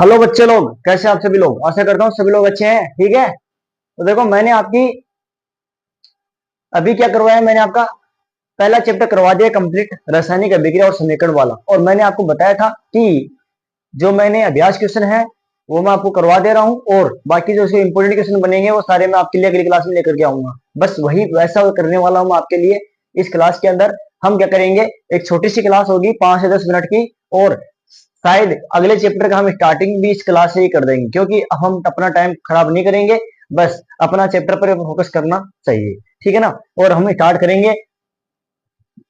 Hello बच्चे लोग, कैसे आप सभी लोग। आशा करता हूँ सभी लोग अच्छे हैं। ठीक है, तो देखो मैंने आपकी अभी क्या करवाया, मैंने आपका पहला चैप्टर करवा दिया कंप्लीट, रासायनिक अभिक्रिया और समीकरण वाला। और मैंने आपको बताया था कि जो मैंने अभ्यास क्वेश्चन है वो मैं आपको करवा दे रहा हूँ, और बाकी जो उसके इंपोर्टेंट क्वेश्चन बनेंगे वो सारे मैं आपके लिए अगली क्लास में लेकर के आऊंगा। बस वही वैसा करने वाला हूँ आपके लिए। इस क्लास के अंदर हम क्या करेंगे, एक छोटी सी क्लास होगी 5 से 10 मिनट की, और शायद अगले चैप्टर का हम स्टार्टिंग भी इस क्लास से ही कर देंगे, क्योंकि हम अपना टाइम खराब नहीं करेंगे। बस अपना चैप्टर पर फोकस करना चाहिए, ठीक है ना। और हम स्टार्ट करेंगे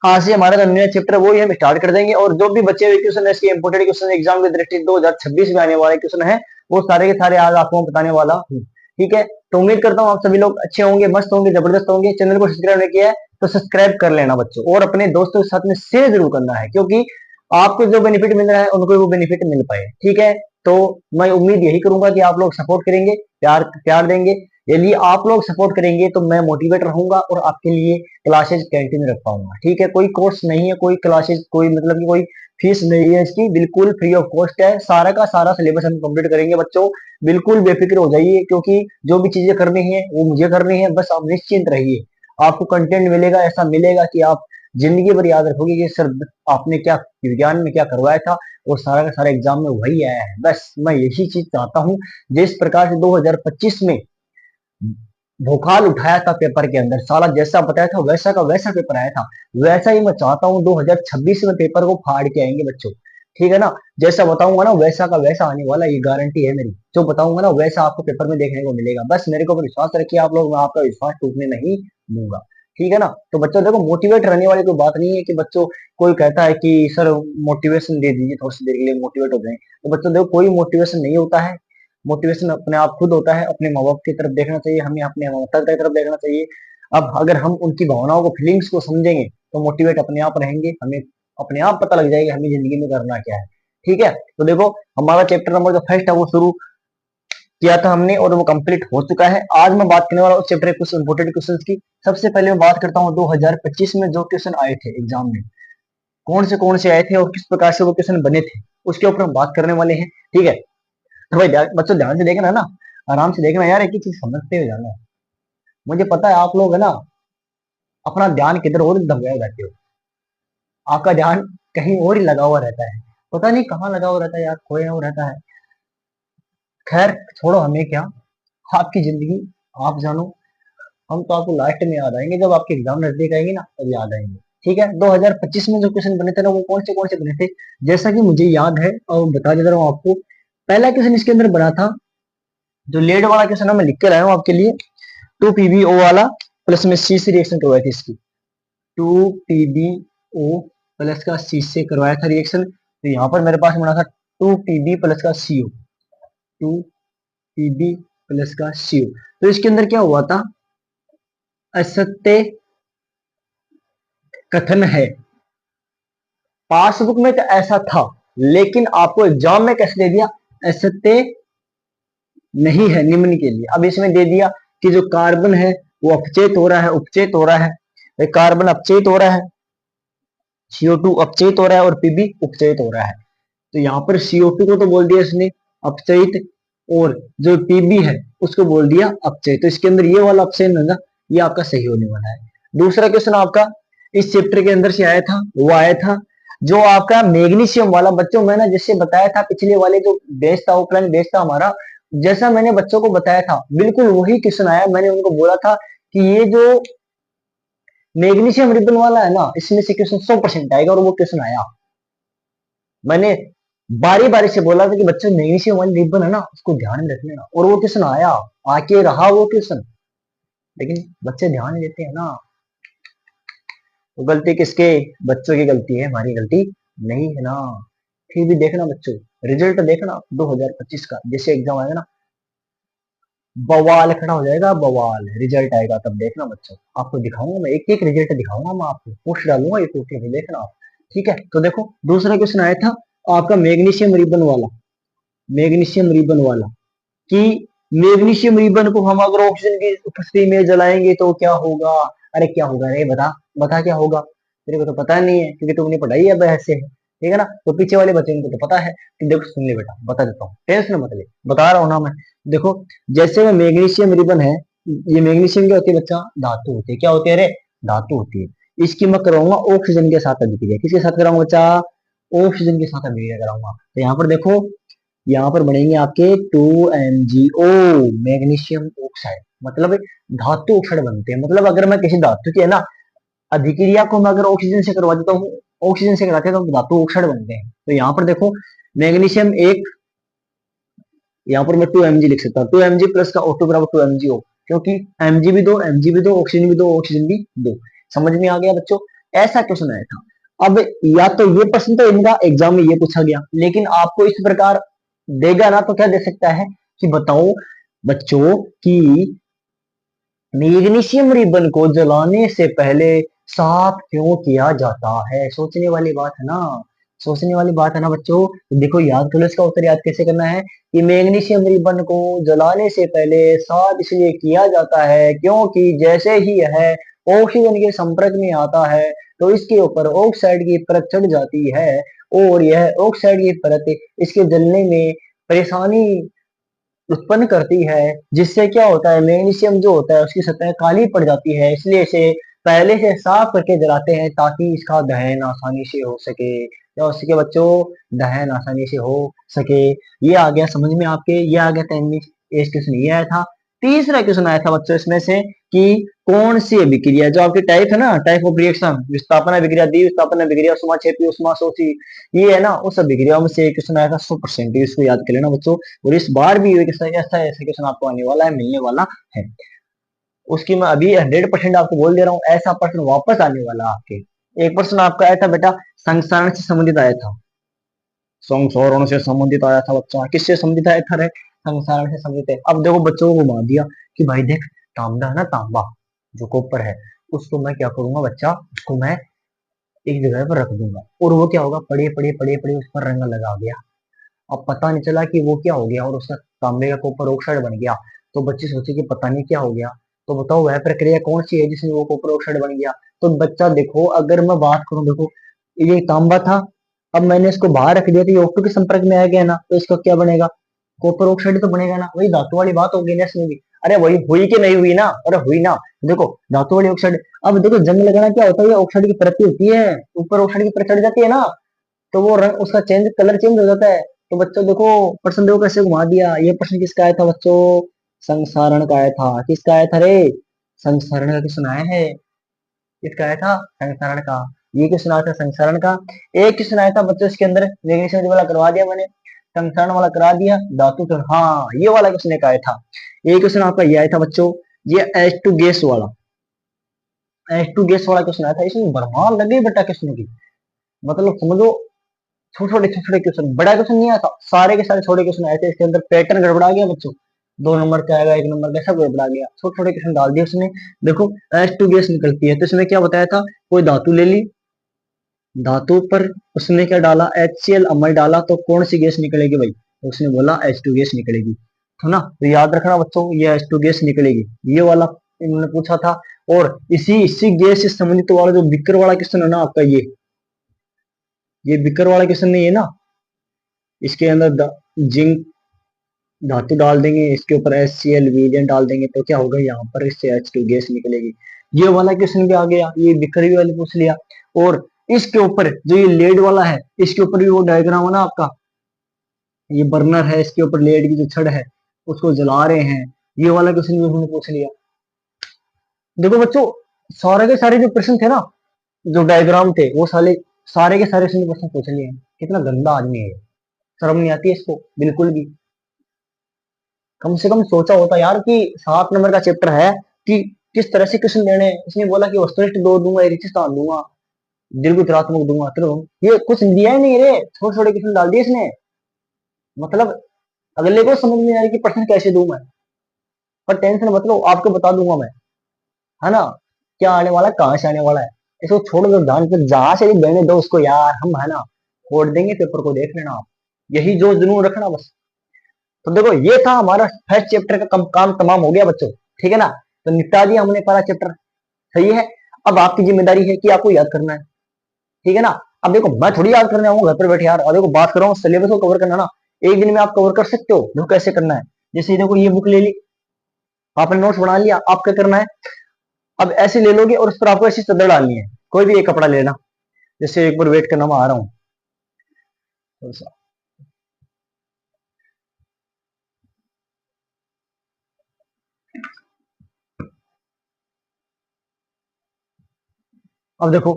आज से, हमारा जो नया चैप्टर वो ही हम स्टार्ट कर देंगे। और जो भी बचे हुए क्वेश्चन है, इसके इंपोर्टेंट क्वेश्चन एग्जाम की दृष्टि 2026 में आने वाले क्वेश्चन है, वो सारे के सारे आज आपको बताने वाला हूँ। ठीक है, तो उम्मीद करता हूँ आप सभी लोग अच्छे होंगे, मस्त होंगे, जबरदस्त होंगे। चैनल को सब्सक्राइब नहीं किया है तो सब्सक्राइब कर लेना बच्चों, और अपने दोस्तों के साथ में शेयर जरूर करना है, क्योंकि आपको जो बेनिफिट मिल रहा है उनको वो बेनिफिट मिल पाए। ठीक है, तो मैं उम्मीद यही करूंगा कि आप लोग सपोर्ट करेंगे, प्यार प्यार देंगे। यदि आप लोग सपोर्ट करेंगे तो मैं मोटिवेट रहूंगा और आपके लिए क्लासेज कंटिन्यू रख पाऊंगा। ठीक है, कोई कोर्स नहीं है, कोई क्लासेज, कोई मतलब कि कोई फीस नहीं है इसकी, बिल्कुल फ्री ऑफ कॉस्ट है। सारा का सारा सिलेबस हम कंप्लीट करेंगे बच्चों, बिल्कुल बेफिक्र हो जाइए, क्योंकि जो भी चीजें करनी है वो मुझे करनी है। बस आप निश्चिंत रहिए, आपको कंटेंट मिलेगा, ऐसा मिलेगा कि आप जिंदगी भर याद रखोगे कि सर आपने क्या विज्ञान में क्या करवाया था, और सारा का सारा एग्जाम में वही आया है। बस मैं यही चीज चाहता हूँ। जिस प्रकार से 2025 में भोकाल उठाया था पेपर के अंदर, साला जैसा बताया था वैसा का वैसा पेपर आया था, वैसा ही मैं चाहता हूँ 2026 में पेपर को फाड़ के आएंगे बच्चों। ठीक है ना, जैसा बताऊंगा ना वैसा का वैसा आने वाला, ये गारंटी है मेरी। जो बताऊंगा ना वैसा आपको पेपर में देखने को मिलेगा। बस मेरे को विश्वास रखिए आप लोग, मैं आपका विश्वास टूटने नहीं दूंगा। ठीक है ना, तो बच्चों देखो मोटिवेट रहने वाली कोई बात नहीं है कि बच्चों कोई कहता है कि सर मोटिवेशन दे दीजिए थोड़ी सी देर के लिए मोटिवेट हो जाए। तो बच्चों देखो कोई मोटिवेशन नहीं होता है, मोटिवेशन अपने आप खुद होता है। अपने माँ बाप की तरफ देखना चाहिए, हमें अपने माता पिता की तरफ देखना चाहिए। अब अगर हम उनकी भावनाओं को, फीलिंग्स को समझेंगे तो मोटिवेट अपने आप रहेंगे, हमें अपने आप पता लग जाएगा हमें जिंदगी में करना क्या है। ठीक है, तो देखो हमारा चैप्टर नंबर जो फर्स्ट है वो शुरू किया था हमने, और वो कंप्लीट हो चुका है। आज मैं बात करने वाला हूँ चैप्टर के कुछ इंपोर्टेंट क्वेश्चन की। सबसे पहले मैं बात करता हूँ 2025 में जो क्वेश्चन आए थे एग्जाम में, कौन से आए थे और किस प्रकार से वो क्वेश्चन बने थे, उसके ऊपर हम बात करने वाले हैं। ठीक है, तो भाई बच्चों ध्यान से देखना ना, आराम से देखना यार, एक ही चीज समझते हुए जाना है। मुझे पता है आप लोग है ना अपना ध्यान किधर और दबाए रहते हो, आपका ध्यान कहीं और ही लगा हुआ रहता है, पता नहीं कहाँ लगा हुआ रहता है यार, खोया हुआ रहता है। खैर छोड़ो, हमें क्या, आपकी जिंदगी आप जानो। हम तो आपको लास्ट में याद आएंगे, जब आपके एग्जाम नजदीक आएंगे ना तब याद आएंगे। ठीक है, 2025 में जो क्वेश्चन बने थे ना वो कौन से बने थे, जैसा कि मुझे याद है और बता देता हूँ आपको। पहला क्वेश्चन इसके अंदर बना था, जो लेड वाला क्वेश्चन है मैं लिख के लाया हूँ आपके लिए, 2 PbO वाला प्लस में सी से रिएक्शन करवाई थी इसकी। 2 PbO प्लस का सी से करवाया था रिएक्शन, तो यहाँ पर मेरे पास बना था 2 Pb प्लस का CO, 2 Pb प्लस का CO। तो इसके अंदर क्या हुआ था, असत्य कथन है। पासबुक में तो ऐसा था, लेकिन आपको एग्जाम में कैसे दे दिया, असत्य नहीं है निम्न के लिए। अब इसमें दे दिया कि जो कार्बन है वो अपचेत हो रहा है, उपचेत हो रहा है, कार्बन अपचेत हो रहा है, CO2 अपचेत हो रहा है और Pb उपचेत हो रहा है। तो यहाँ पर CO2 को तो बोल दिया इसने अपचयित, और जो Pb है उसको बोल दिया अपचयित। तो इसके अंदर ये वाला ऑप्शन है ना, ये आपका सही होने वाला है। दूसरा क्वेश्चन आपका इस चैप्टर के अंदर से आया था, वो आया था जो आपका मैग्नीशियम वाला। बच्चों मैंने जैसे बताया था पिछले वाले जो बेस था, ऑफलाइन बेस था हमारा, जैसा मैंने बच्चों को बताया था बिल्कुल वही क्वेश्चन आया। मैंने उनको बोला था कि ये जो मैग्नीशियम रिबन वाला है ना, इसमें से क्वेश्चन 100% आएगा, और वो क्वेश्चन आया। मैंने बारी बारी से बोला था कि बच्चे मैग्नीशियम वाली रिबन है ना उसको ध्यान में रख लेना, और वो क्वेश्चन आया, आके रहा वो क्वेश्चन। लेकिन बच्चे ध्यान नहीं देते हैं ना, तो गलती किसके, बच्चों की गलती है, हमारी गलती नहीं है ना। फिर भी देखना बच्चों, रिजल्ट देखना 2025 का, जैसे एग्जाम आएगा ना बवाल खड़ा हो जाएगा, बवाल रिजल्ट आएगा तब देखना बच्चों। आपको दिखाऊंगा मैं, एक एक रिजल्ट दिखाऊंगा मैं आपको, पोस्ट डालूंगा यूट्यूब पे, देखना आप। ठीक है, तो देखो दूसरा क्वेश्चन आया था आपका मैग्नीशियम रिबन वाला, मैग्नीशियम रिबन वाला कि मैग्नीशियम रिबन को हम अगर ऑक्सीजन की उपस्थिति में जलाएंगे तो क्या होगा। अरे क्या होगा रे, बता बता क्या होगा, तेरे को तो पता नहीं है क्योंकि तुमने पढ़ाई है ऐसे है। ठीक है ना। तो पीछे वाले बच्चे को तो पता है कि देखो सुन ले बेटा, बता देता हूँ, टेंशन मत ले, बता रहा हूँ ना मैं। देखो जैसे में मैग्नीशियम रिबन है, ये मैग्नीशियम क्या होती है बच्चा, धातु होती है। क्या होती है रे, धातु होती है। इसकी मैं कराऊंगा ऑक्सीजन के साथ अभिक्रिया, किसके साथ कराऊंगा बच्चा, ऑक्सीजन के साथ अभिक्रिया कराऊंगा। तो यहाँ पर देखो, यहाँ पर बनेंगे आपके 2MgO, मैग्नीशियम ऑक्साइड, मतलब धातु ऑक्साइड बनते हैं। मतलब अगर मैं किसी धातु की है ना अभिक्रिया को मैं अगर ऑक्सीजन से करवा देता हूँ, ऑक्सीजन से कराते हैं तो धातु ऑक्साइड बनते हैं। तो यहाँ पर देखो मैग्नीशियम एक, यहाँ पर मैं 2Mg लिख सकता हूँ, 2Mg प्लस का O2 बराबर 2MgO, क्योंकि Mg भी दो, Mg भी दो, ऑक्सीजन भी दो, ऑक्सीजन भी दो। समझ में आ गया बच्चों, ऐसा क्वेश्चन आया था। अब या तो ये प्रश्न तो इनका एग्जाम में ये पूछा गया, लेकिन आपको इस प्रकार देगा ना तो क्या दे सकता है कि बताओ बच्चों कि मैग्नीशियम रिबन को जलाने से पहले साफ क्यों किया जाता है। सोचने वाली बात है ना, सोचने वाली बात है ना बच्चों। तो देखो याद करो, इसका उत्तर याद कैसे करना है कि मैग्नीशियम रिबन को जलाने से पहले साफ इसलिए किया जाता है क्योंकि जैसे ही यह ऑक्सीजन के संपर्क में आता है तो इसके ऊपर ऑक्साइड की परत चढ़ जाती है, और यह ऑक्साइड की परत इसके जलने में परेशानी उत्पन्न करती है, जिससे क्या होता है मैग्नीशियम जो होता है उसकी सतह काली पड़ जाती है। इसलिए इसे पहले से साफ करके जलाते हैं ताकि इसका दहन आसानी से हो सके। या उसके बच्चों दहन आसानी से हो सके। ये आ गया समझ में आपके, ये आ गया 10 क्वेश्चन ये आया था। तीसरा क्वेश्चन आया था बच्चों इसमें से कि कौन सी अभिक्रिया, जो आपके टाइप है ना, टाइप ऑफ रिएक्शन, विस्थापन अभिक्रिया, द्विविस्थापन अभिक्रिया, उष्मा क्षेपी, उष्मा शोषी, ये है ना उस अभिक्रिया में से एक क्वेश्चन आया था। 100% इसको याद कर लेना बच्चों। और इस बार भी ऐसा ऐसा क्वेश्चन आपको आने वाला है, मिलने वाला है। उसकी मैं अभी 100% आपको बोल दे रहा हूँ, ऐसा प्रश्न वापस आने वाला है आपके। एक प्रश्न आपका आया था बेटा संसारण से संबंधित आया था, संसारण से संबंधित आया था बच्चा, किससे संबंधित आया था रे, संसारण से संबंधित है। अब देखो बच्चों को घुमा दिया कि भाई देख तांबा है ना, तांबा जो कॉपर है, उसको मैं क्या करूंगा बच्चा, उसको मैं एक जगह पर रख दूंगा और वो क्या होगा, पड़े पड़े पड़े पड़े उस पर रंग लगा गया। अब पता नहीं चला कि वो क्या हो गया और उसका तांबे का कॉपर ऑक्साइड बन गया। तो बच्चे सोचे कि पता नहीं क्या हो गया। तो बताओ वह प्रक्रिया कौन सी है जिसमें वो कॉपर ऑक्साइड बन गया। तो बच्चा देखो अगर मैं बात करूं, देखो ये तांबा था, अब मैंने इसको बाहर रख दिया तो ये O2 के संपर्क में आ गया ना, तो इसका क्या बनेगा, कॉपर ऑक्साइड तो बनेगा ना। वही धातु वाली बात होगी ना इसमें भी। अरे वही हुई कि नहीं हुई ना, अरे हुई ना। देखो धातु वाली ऑक्साइड, अब देखो जंग लगाना क्या होता है, ऑक्साइड की परत होती है, ऊपर ऑक्साइड की परत चढ़ जाती है ना, तो वो रंग उसका चेंज, कलर चेंज हो जाता है। तो बच्चों देखो प्रश्न देखो कैसे घुमा दिया। ये प्रश्न किसका आया था बच्चों, संसारण का आया था। किसका आया था रे, संसारण का क्वेश्चन आया है। किसका आया था, संसारण का। ये क्वेश्चन आया था संसारण का। एक क्वेश्चन आया था बच्चों इसके अंदर, मैग्नीशियम वाला करवा दिया मैंने, संसारण वाला करा दिया, धातु तो हाँ ये वाला क्वेश्चन एक आया था। ये क्वेश्चन आपका ये आया था बच्चों, ये H2 गैस वाला, H2 गैस वाला क्वेश्चन आया था। इसमें भरमार लगे बेटा क्वेश्चन की, मतलब समझो छोटे छोटे क्वेश्चन, बड़ा क्वेश्चन नहीं आया था, सारे के सारे छोटे क्वेश्चन आए थे। इसके अंदर पैटर्न गड़बड़ा गया बच्चों, 2 नंबर का आएगा, 1 नंबर का, सब गड़बड़ा गया। छोटे छोटे क्वेश्चन डाल दिए उसने। देखो H2 गैस निकलती है तो इसमें क्या बताया था, कोई धातु ले ली, धातु पर उसने क्या डाला, HCl अमल डाला, तो कौन सी गैस निकलेगी भाई, उसने बोला H2 गैस निकलेगी। तो ना तो याद रखना बच्चों, ये H2 गैस निकलेगी, ये वाला इन्होंने पूछा था। और इसी इसी गैस से संबंधित वाला जो बिक्कर वाला क्वेश्चन है ना आपका, ये बिक्कर वाला क्वेश्चन नहीं है ना, इसके अंदर जिंक धातु डाल देंगे, इसके ऊपर HCl विलयन डाल देंगे, तो क्या होगा यहाँ पर इससे H2 गैस निकलेगी। ये वाला क्वेश्चन भी आ गया, ये बिक्री वाले पूछ लिया। और इसके ऊपर जो ये लेड वाला है, इसके ऊपर भी वो डायग्राम है ना आपका, ये बर्नर है, इसके ऊपर लेड की जो छड़ है उसको जला रहे हैं, ये वाला क्वेश्चन भी उन्होंने पूछ लिया। देखो बच्चों सारे के सारे जो प्रश्न थे ना, जो डायग्राम थे वो सारे के सारे इसने प्रश्न पूछ लिए हैं। कितना गंदा आदमी है, शर्म नहीं आती है इसको बिल्कुल भी। कम से कम सोचा होता यार कि 7 नंबर का चैप्टर है कि किस तरह से क्वेश्चन लेने हैं। इसने बोला कि वस्तुनिष्ठ दो दूंगा, स्थान दूंगा, दीर्घित्रात्मक दूंगा, ये कुछ दिया ही नहीं रे, छोटे छोटे क्वेश्चन डाल दिए इसने। मतलब अगले को समझ में आ रही कि प्रश्न कैसे दूं मैं, पर टेंशन मत लो, आपको बता दूंगा मैं, है ना, क्या आने वाला है, कहाँ से आने वाला है। इसको छोड़ दो, ध्यान पे जहां से भी बहने दो उसको यार, हम है ना छोड़ देंगे, पेपर को देख लेना आप, यही जो जुनून रखना बस। तो देखो ये था हमारा फर्स्ट चैप्टर का काम तमाम हो गया बच्चों, ठीक है ना। तो निपटा दिया हमने पहला चैप्टर, सही है। अब आपकी जिम्मेदारी है कि आपको याद करना है, ठीक है ना। अब देखो मैं थोड़ी याद करने आऊंगा घर पर बैठे यार, और देखो बात कर रहा हूँ सिलेबस को कवर करना ना, एक दिन में आप कवर कर सकते हो। देखो कैसे करना है, जैसे देखो ये बुक ले ली, आपने नोट्स बना लिया, आप क्या करना है, अब ऐसे ले लोगे और उस पर आपको ऐसी चादर डालनी है, कोई भी एक कपड़ा लेना, जैसे एक बार वेट करना, मैं आ रहा हूँ। अब देखो,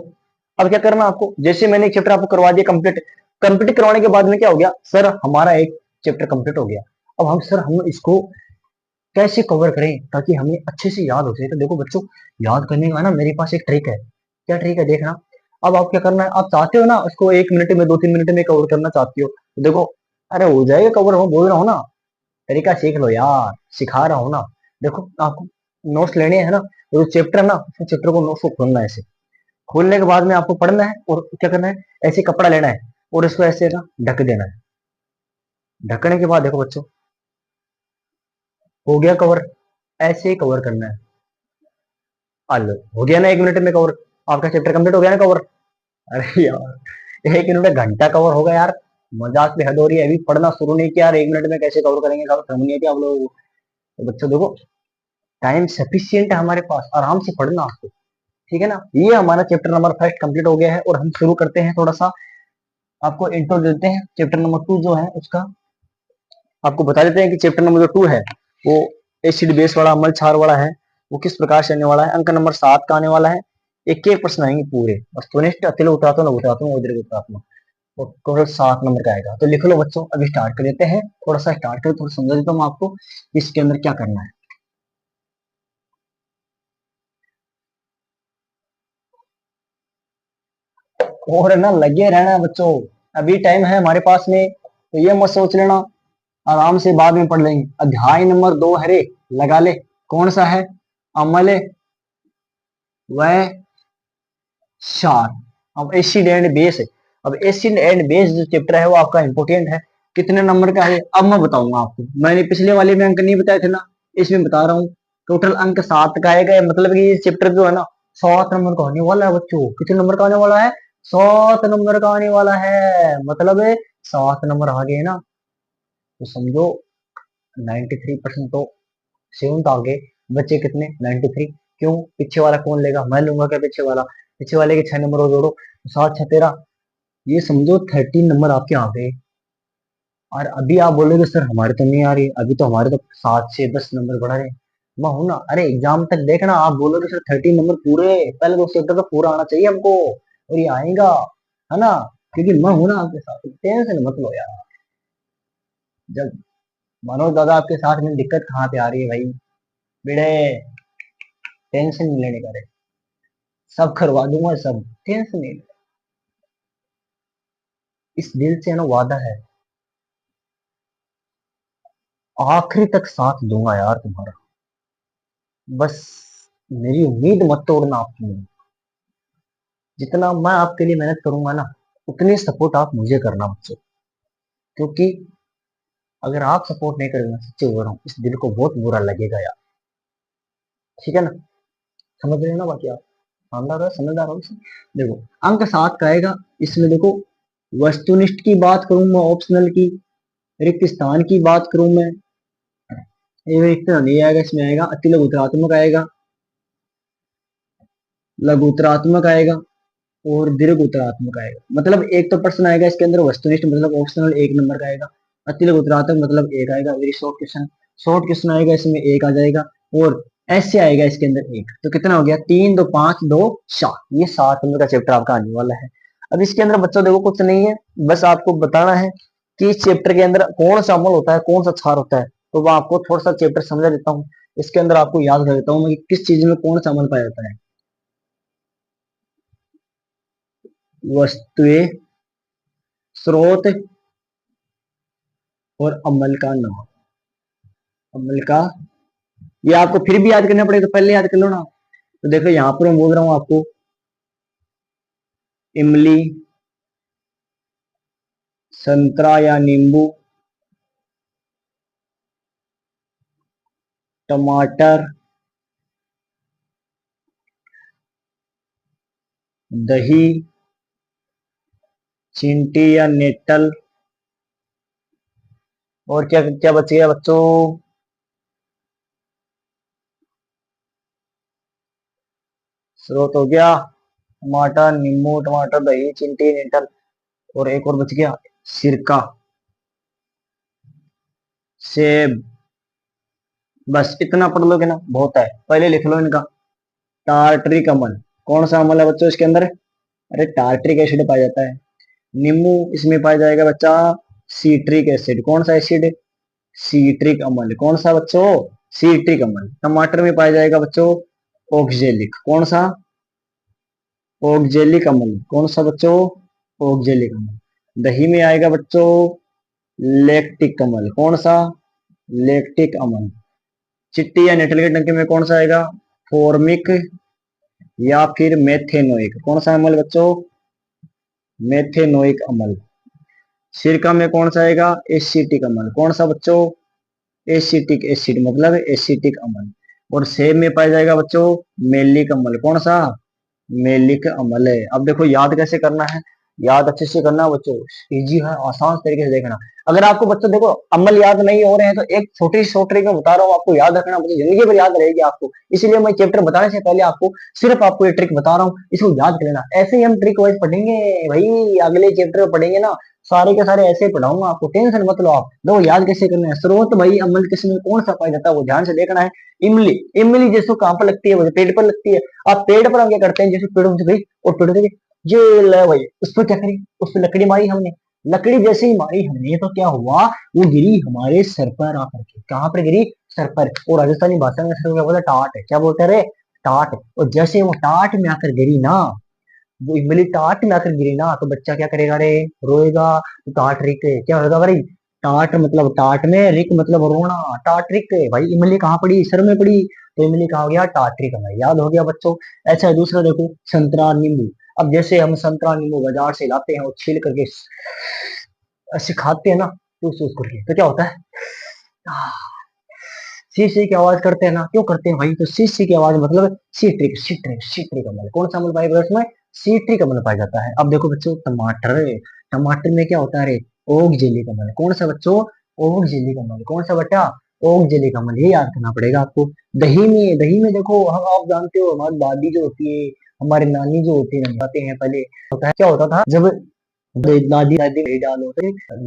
अब क्या करना आपको, जैसे मैंने एक चैप्टर आपको करवा दिया कंप्लीट, कंप्लीट करवाने के बाद में क्या हो गया सर, हमारा एक चैप्टर कंप्लीट हो गया। अब हम इसको कैसे कवर करें ताकि हमें अच्छे से याद हो जाए। तो देखो बच्चों, याद करने का ना मेरे पास एक ट्रिक है। क्या ट्रिक है देखना। अब आप क्या करना है, आप चाहते हो ना उसको 1 मिनट में 2-3 मिनट में कवर करना चाहती हो, तो देखो, अरे हो जाएगा कवर, मैं बोल रहा हूँ ना, तरीका सीख लो यार, सिखा रहा हूँ ना। देखो आपको नोट्स लेने हैं ना, तो चैप्टर है ना, चैप्टर को नोट्स को खोलना है, ऐसे खोलने के बाद में आपको पढ़ना है और क्या करना है, ऐसे कपड़ा लेना है और इसको ऐसे ना ढक देना है। ढकने के बाद देखो बच्चों, हो गया कवर, ऐसे ही कवर करना है। लो हो गया ना 1 मिनट में कवर, आपका चैप्टर कंप्लीट हो गया ना कवर। अरे यार 1 मिनट में घंटा कवर होगा यार, मजाक पे हद हो रही है, अभी पढ़ना शुरू नहीं किया यार, 1 मिनट में कैसे कवर करेंगे, साला समझ नहीं आती आप लोगों को। तो बच्चों देखो, टाइम सफिशियंट है हमारे पास, आराम से पढ़ना आपको, ठीक है ना। ये हमारा चैप्टर नंबर फर्स्ट कंप्लीट हो गया है और हम शुरू करते हैं, थोड़ा सा आपको इंट्रो देते हैं चैप्टर नंबर 2 जो है उसका, आपको बता देते हैं कि चैप्टर नंबर जो 2 है वो एसिड बेस वाला, अम्ल क्षार वाला है, वो किस प्रकार से आने वाला है। अंक नंबर 7 का आने वाला है, एक एक प्रश्न आएंगे पूरे, वस्तुनिष्ठ, अतिल उत्तरात्मक, लघुत्तरात्मक, उदरी उत्तरात्मक, और टोटल 7 नंबर का आएगा। तो लिख लो बच्चों, अभी स्टार्ट कर देते हैं, थोड़ा सा स्टार्ट कर, थोड़ा समझा देता हूँ आपको इसके अंदर क्या करना है। और ना लगे रहना बच्चों, अभी टाइम है हमारे पास में, तो ये मत सोच लेना आराम से बाद में पढ़ लेंगे। अध्याय नंबर 2 है रे, लगा ले, कौन सा है, अम्ल व क्षार। अब एसिड एंड बेस है, अब एसिड एंड बेस जो चैप्टर है वो आपका इंपोर्टेंट है। कितने नंबर का है अब मैं बताऊंगा आपको, मैंने पिछले वाले में अंक नहीं बताए थे ना, इसमें बता रहा हूँ। टोटल अंक 7 का आएगा, मतलब कि ये चैप्टर जो है ना 7 नंबर का होने वाला है बच्चों। कितने नंबर का आने वाला है, 7 नंबर का आने वाला है, मतलब 7 नंबर आ गए ना, तो समझो 93% तो सेवन आ गए, बच्चे कितने 93। क्यों, पीछे वाला कौन लेगा, मैं लूंगा क्या पीछे वाला, पीछे वाले के 6 नंबर और जोड़ो, 7 6 13, ये समझो 13 नंबर आपके आ गए। और अभी आप बोलोगे सर हमारे तो नहीं आ रही, अभी तो हमारे तो 7 से 10 नंबर बढ़ा रहे, मैं हूं ना, अरे एग्जाम तक देखना, आप बोलोगे सर 13 नंबर पूरे, पहले तो चैप्टर तो पूरा आना चाहिए हमको, और ये आएगा, है ना, क्योंकि मैं हूं ना आपके साथ, टेंशन मत लो यार। जब मनोज दादा आपके साथ में, दिक्कत कहाँ पे आ रही है भाई, बेड़े टेंशन नहीं लेने का रे, सब करवा दूंगा सब, टेंशन नहीं। इस दिल से है ना वादा है, आखिरी तक साथ दूंगा यार तुम्हारा, बस मेरी उम्मीद मत तोड़ना आपकी। जितना मैं आपके लिए मेहनत करूंगा ना, उतनी सपोर्ट आप मुझे करना बच्चों, क्योंकि अगर आप सपोर्ट नहीं करेंगे, सच्चे बोल रहा हूँ, इस दिल को बहुत बुरा लगेगा यार, ठीक है ना, समझ रहे हैं ना बाकी आप, शानदार है, समझदार हो इसे। देखो अंक 7 का आएगा, इसमें देखो वस्तुनिष्ठ की बात करूं मैं, ऑप्शनल की, रिक्त स्थान की बात करूं मैं, ये रिक्त नहीं आएगा, इसमें आएगा अति लघुतरात्मक आएगा, लघुतरात्मक आएगा और दीर्घ उत्तरात्मक आएगा। मतलब एक तो प्रश्न आएगा इसके अंदर वस्तुनिष्ठ, मतलब ऑप्शनल 1 नंबर का आएगा, अति लघु उत्तरात्मक मतलब एक आएगा, very short question, short question आएगा, इसमें एक आ जाएगा, और ऐसे आएगा इसके अंदर एक, तो कितना हो गया, 3 2 5 2 4, ये 7 नंबर का चैप्टर आपका आने वाला है। अब इसके अंदर बच्चों देखो कुछ नहीं है, बस आपको बताना है कि इस चैप्टर के अंदर कौन सा अमल होता है, कौन सा क्षार होता है। तो मैं आपको थोड़ा सा चैप्टर समझा देता हूँ, इसके अंदर आपको याद कर देता हूँ मैं कि किस चीज में कौन सा अमल पाया जाता है। वस्तुएं, स्रोत और अमल का नाम, अमल का, ये आपको फिर भी याद करना पड़ेगा, तो पहले याद कर लो ना। तो देखो यहाँ पर मैं बोल रहा हूँ आपको, इमली, संतरा या नींबू, टमाटर, दही, चिंटी या नेटल। और क्या क्या बच गया बच्चों? स्रोत हो गया टमाटर, नींबू, टमाटर, दही, चिंटी, नेटल। और एक और बच गया सिरका, सेब। बस इतना पढ़ लोगे ना बहुत है। पहले लिख लो इनका। टार्ट्रिक अम्ल, कौन सा अम्ल है बच्चों इसके अंदर? अरे टार्ट्रिक एसिड पाया जाता है। नींबू, इसमें पाया जाएगा बच्चा सीट्रिक एसिड। कौन सा एसिड? सीट्रिक अम्ल। कौन सा बच्चों? सीट्रिक अम्ल। टमाटर में पाया जाएगा बच्चों ऑक्जेलिक। कौन सा? ऑक्जेलिक अम्ल। कौन सा बच्चों? ऑक्जेलिक अम्ल। दही में आएगा बच्चों लैक्टिक अम्ल। कौन सा? लैक्टिक अम्ल। चिट्टी या नेटल के डंके में कौन सा आएगा? फॉर्मिक या फिर मेथेनोइक। कौन सा अम्ल बच्चों? मेथेनोइक अम्ल। सिरका में कौन सा आएगा? एसिटिक अम्ल। कौन सा बच्चों? एसिटिक एसिड मतलब एसिटिक अम्ल। और सेब में पाया जाएगा बच्चों मेलिक अम्ल। कौन सा? मेलिक अम्ल है। अब देखो याद कैसे करना है, याद अच्छे से करना बच्चों। इजी है, आसान तरीके से देखना। अगर आपको बच्चों देखो अम्ल याद नहीं हो रहे हैं तो एक छोटी सी शॉर्ट ट्रिक में बता रहा हूँ, आपको याद रखना बच्चों, जिंदगी भर याद रहेगी आपको। इसलिए मैं चैप्टर बताने से पहले आपको सिर्फ आपको ये ट्रिक बता रहा हूँ, इसको याद कर लेना। ऐसे ही हम ट्रिक वाइज पढ़ेंगे भाई, अगले चैप्टर में पढ़ेंगे ना, सारे के सारे ऐसे ही पढ़ाऊंगा आपको, टेंशन मत लो आप। देखो याद कैसे करना है। स्रोत भाई अम्ल किसमें कौन सा पाया जाता है वो ध्यान से देखना है। इमली, इमली जैसे कहाँ पर लगती है? वो पेड़ पर लगती है। आप पेड़ पर हम क्या करते हैं, जैसे पेड़ से गई और पेड़ से ये ले भाई, उस पर क्या करी? उस पर लकड़ी मारी हमने। लकड़ी जैसे ही मारी हमने तो क्या हुआ, वो गिरी हमारे सर पर आकर के। कहाँ पर गिरी? सर पर। और राजस्थानी भाषा में सर को क्या बोलते हैं? टाट है। क्या बोलते हैं रे? टाट। और जैसे वो टाट में आकर गिरी ना, वो इमली टाट में आकर गिरी ना, तो बच्चा क्या करेगा रे? रोएगा। तो टाट रिक क्या होगा भाई? टाट मतलब टाट में, रिक मतलब रोना। टाट रिक भाई, इमली कहाँ पड़ी? सर में पड़ी। तो इमली कहाँ हो गया? टाट्रिक में। याद हो गया बच्चों। ऐसा है दूसरा देखो, संतरा नींबू। अब जैसे हम संतरा नींबू बाजार से लाते हैं और छील करके ऐसे खाते हैं ना, चूस चूस करके, तो क्या होता है? सी सी की आवाज करते हैं ना, क्यों करते हैं भाई? तो सी सी की आवाज मतलब सीट्रिक, सीट्रिक, सीट्रिक अम्ल। कौन सा अम्ल पाएगा इसमें? सीट्रिक अम्ल पाया जाता है। अब देखो बच्चों टमाटर, टमाटर में क्या होता है रे? ओक जेलिक अम्ल। कौन सा बच्चों? ओक जेलिक अम्ल। कौन सा बेटा? ओक जेलिक अम्ल। ये याद करना पड़ेगा आपको। दही में, दही में देखो हम, आप जानते हो हमारी दादी जो होती है, हमारी नानी जो होती है, बताते हैं पहले होता है क्या होता था जब दादी दादी दही डालो,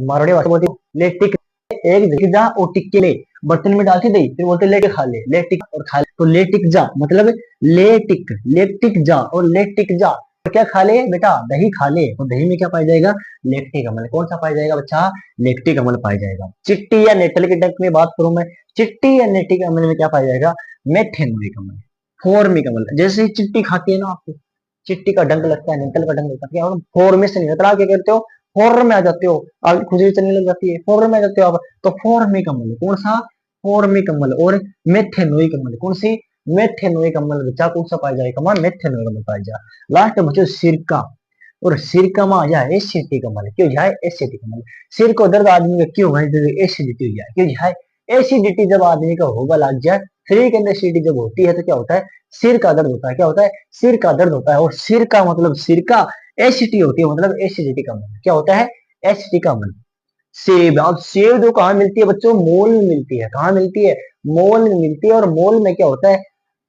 मारवाड़ी भाषा बोलती है, ले टिक, एक टिक जा और टिक के ले, बर्तन में डालती दही, फिर बोलते लेके खा ले, ले टिक और खा ले। तो ले टिक जा मतलब ले टिक जा और ले टिक जा। और क्या खा ले बेटा? दही खा ले। तो दही में क्या पाया जाएगा? लेक्टिक अम्ल। कौन सा पाया जाएगा बच्चा? लेक्टिक अम्ल पाया जाएगा। चिट्टी या नेटल के डंक में बात करूं मैं, चिट्टी या नेटिक अम्ल में क्या पाया जाएगा? मेथेनोइक अम्ल, फॉर्मिक अम्ल। जैसे ही चिट्टी खाती है ना आपको, चिट्टी का डंक लगता है, नेटल का डंक लगता है, क्या होगा? फोर में से नहीं निकला, क्या करते हो? फोर में आ जाते हो, आगे खुजली चलने लग जाती है, फोर में आ जाते हो आप। तो फॉर्मिक अम्ल। कौन सा? फॉर्मिक अम्ल। और मेथेनोइक अम्ल। कौन सी? मेथेनोइक अम्ल। बच्चा कौन सा पाया जाएगा? मान मेथेनोइक अम्ल पाया जाए। लास्ट बच्चों सिरका, और सिरका में आ जाए एसिटिक अम्ल। क्यों जाए? एसिटिक अम्ल। सिर को दर्द आदमी का क्यों है? एसिडिटी हो जाए। क्यों जाए? एसिडिटी जब आदमी का होगा लग जाए, शरीर के अंदर एसिडिटी जब होती है तो क्या होता है? सिर का दर्द होता है। क्या होता है? सिर का दर्द होता है। और सिर का मतलब सिर का एसिडिटी होती है, मतलब एसिडिटी अम्ल। क्या होता है? एसिडिक अम्ल। सेब, अब सेब जो कहाँ मिलती है बच्चों? मोल में मिलती है। कहाँ मिलती है? मोल में मिलती है। और मोल में क्या होता है?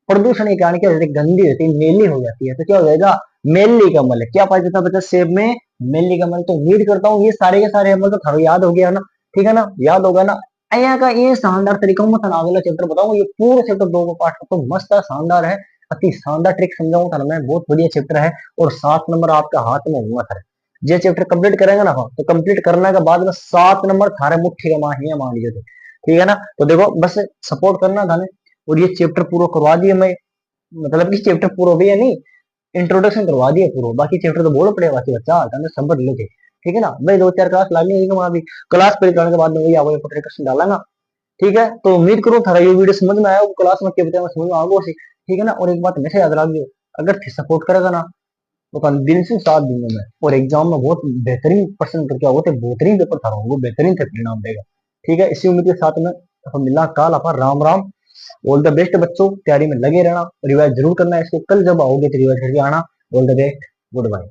प्रदूषण के कारण क्या होती है? गंदी होती है, मेली हो जाती है। तो क्या हो जाएगा? मेली का अम्ल। क्या पाया जाता है बच्चा सेब में? मेली का अम्ल। तो उम्मीद करता हूँ ये सारे के सारे अम्ल तो थारो याद हो गया ना, ठीक है ना? याद होगा ना? અહીંયા का ये शानदार तरीका मैं थाने अगला चैप्टर बताऊंगा। ये पूरे चैप्टर दो को पाठ तो मस्त है, शानदार है, अति शानदार ट्रिक समझाऊंगा थाने मैं। बहुत बढ़िया चैप्टर है और 7 नंबर आपका हाथ में होगा थारे। ये चैप्टर कंप्लीट करेंगे ना, हाँ, तो कंप्लीट करने के बाद में 7 नंबर थारे मुट्ठी का माही मान लीजिए तो, ठीक है ना? तो देखो बस सपोर्ट करना थाने। और ये चैप्टर पूरा करवा दिए मैं, मतलब कि चैप्टर पूरा भी है नहीं, इंट्रोडक्शन करवा दिया पूरा, बाकी चैप्टर तो बोलो पड़ेगा बाकी बच्चा कहते समझ लो थे, ठीक है ना भाई? 2 4 क्लास लानी है वहां भी, क्लास पर करने के बाद में वही आगे इंट्रोडक्शन डालांगा, ठीक है? तो उम्मीद करो थारा ये वीडियो समझ में आया, क्लास में क्या बताया समझ में आ गो, ठीक है ना? और एक बात हमेशा याद रखियो, अगर सपोर्ट करेगा ना तो कल दिन से 7 दिनों में और एग्जाम में बहुत बेहतरीन परसेंट करके आओगे, तो बेहतरीन पेपर था वो बेहतरीन से परिणाम देगा, ठीक है? इसी उम्मीद के साथ में हम मिलना काल अपन, Ram Ram. All the best बच्चों, तैयारी में लगे रहना, रिवाइज जरूर करना है इसको, कल जब आओगे तो रिवाइज करके आना। All the best, good bye.